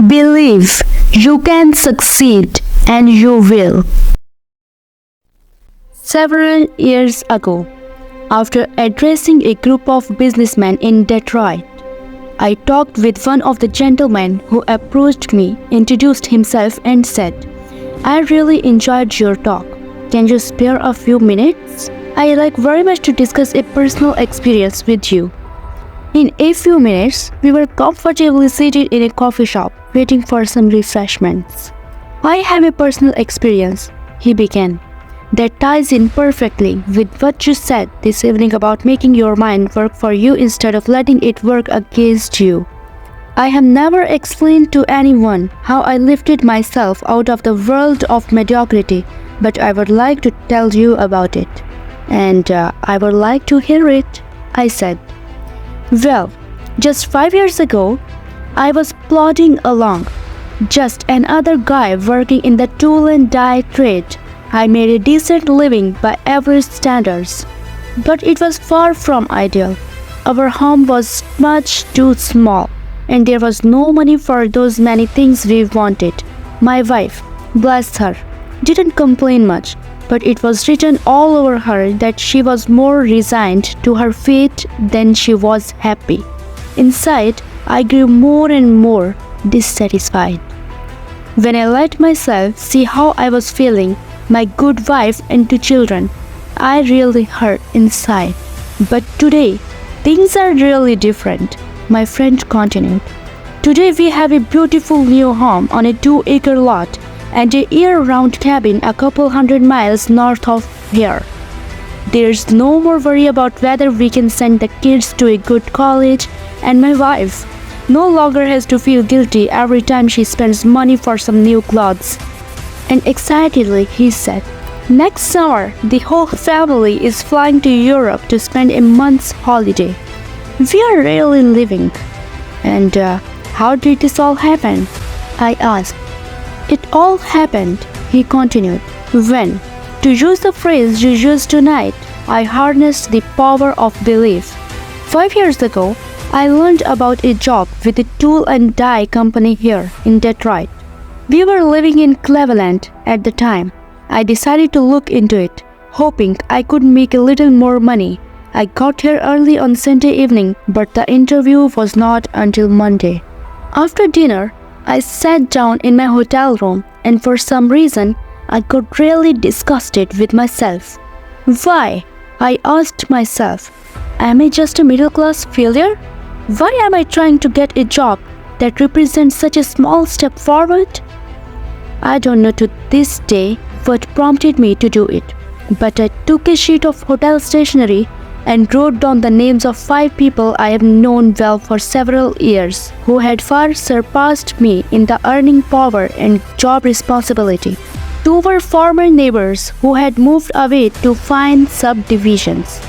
Believe you can succeed and you will. Several years ago, after addressing a group of businessmen in Detroit, I talked with one of the gentlemen who approached me, introduced himself, and said, I really enjoyed your talk. Can you spare a few minutes? I like very much to discuss a personal experience with you. In a few minutes, we were comfortably seated in a coffee shop, waiting for some refreshments. I have a personal experience, he began, that ties in perfectly with what you said this evening about making your mind work for you instead of letting it work against you. I have never explained to anyone how I lifted myself out of the world of mediocrity, but I would like to tell you about it. And I would like to hear it, I said. Well, just 5 years ago, I was plodding along, just another guy working in the tool and die trade. I made a decent living by average standards, but it was far from ideal. Our home was much too small, and there was no money for those many things we wanted. My wife, bless her, didn't complain much, but it was written all over her that she was more resigned to her fate than she was happy. Inside, I grew more and more dissatisfied. When I let myself see how I was feeling, my good wife and 2 children, I really hurt inside. But today, things are really different, my friend continued. Today we have a beautiful new home on a 2-acre lot and a year-round cabin a couple hundred miles north of here. There's no more worry about whether we can send the kids to a good college, and my wife no longer has to feel guilty every time she spends money for some new clothes. And excitedly he said, next summer the whole family is flying to Europe to spend a month's holiday. We are really living. And how did this all happen? I asked. It all happened, he continued, when, to use the phrase you used tonight, I harnessed the power of belief. 5 years ago, I learned about a job with a tool and die company here in Detroit. We were living in Cleveland at the time. I decided to look into it, hoping I could make a little more money. I got here early on Sunday evening, but the interview was not until Monday. After dinner, I sat down in my hotel room, and for some reason, I got really disgusted with myself. Why? I asked myself. Am I just a middle-class failure? Why am I trying to get a job that represents such a small step forward? I don't know to this day what prompted me to do it, but I took a sheet of hotel stationery and wrote down the names of 5 people I have known well for several years who had far surpassed me in the earning power and job responsibility. 2 were former neighbors who had moved away to fine subdivisions.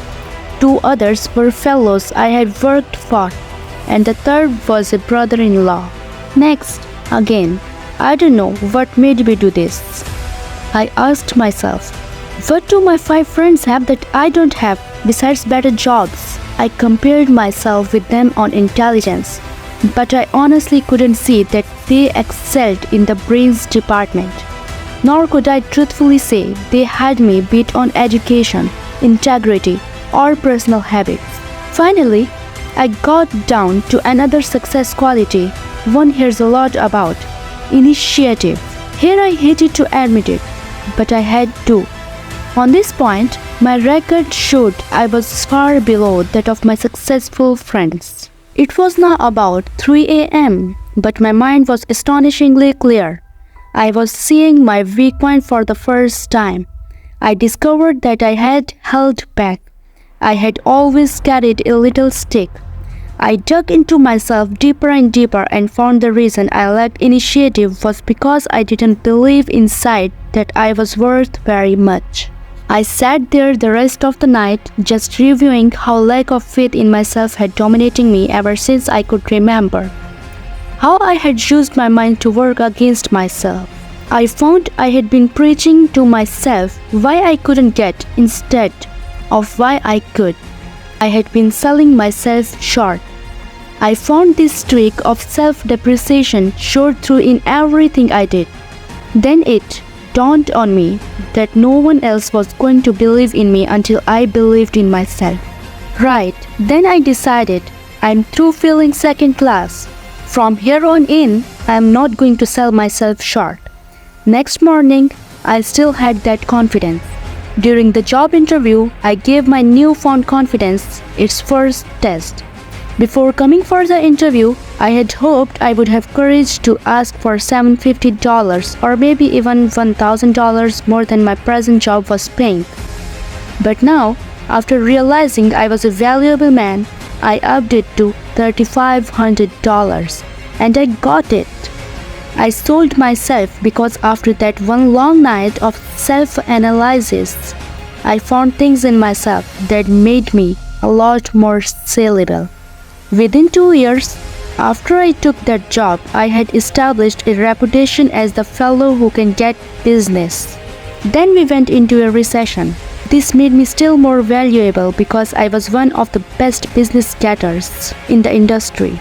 2 others were fellows I had worked for, and the third was a brother-in-law. Next, again, I don't know what made me do this. I asked myself, what do my 5 friends have that I don't have besides better jobs? I compared myself with them on intelligence, but I honestly couldn't see that they excelled in the brains department. Nor could I truthfully say they had me beat on education, integrity, or personal habits. Finally, I got down to another success quality one hears a lot about: initiative. Here I hated to admit it, but I had to. On this point, my record showed I was far below that of my successful friends. It was now about 3 a.m., but my mind was astonishingly clear. I was seeing my weak point for the first time. I discovered that I had held back. I had always carried a little stick. I dug into myself deeper and deeper and found the reason I lacked initiative was because I didn't believe inside that I was worth very much. I sat there the rest of the night just reviewing how lack of faith in myself had dominating me ever since I could remember. How I had used my mind to work against myself. I found I had been preaching to myself why I couldn't get instead of why I could. I had been selling myself short. I found this streak of self-depreciation showed through in everything I did. Then it dawned on me that no one else was going to believe in me until I believed in myself. Right, then I decided I'm through feeling second class. From here on in, I'm not going to sell myself short. Next morning, I still had that confidence. During the job interview, I gave my newfound confidence its first test. Before coming for the interview, I had hoped I would have courage to ask for $750 or maybe even $1,000 more than my present job was paying. But now, after realizing I was a valuable man, I upped it to $3,500 and I got it. I sold myself because after that one long night of self-analysis, I found things in myself that made me a lot more sellable. Within 2 years, after I took that job, I had established a reputation as the fellow who can get business. Then we went into a recession. This made me still more valuable because I was one of the best business getters in the industry.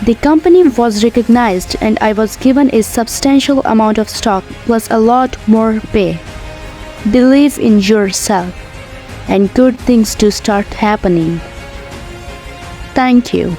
The company was recognized and I was given a substantial amount of stock plus a lot more pay. Believe in yourself and good things to start happening. Thank you.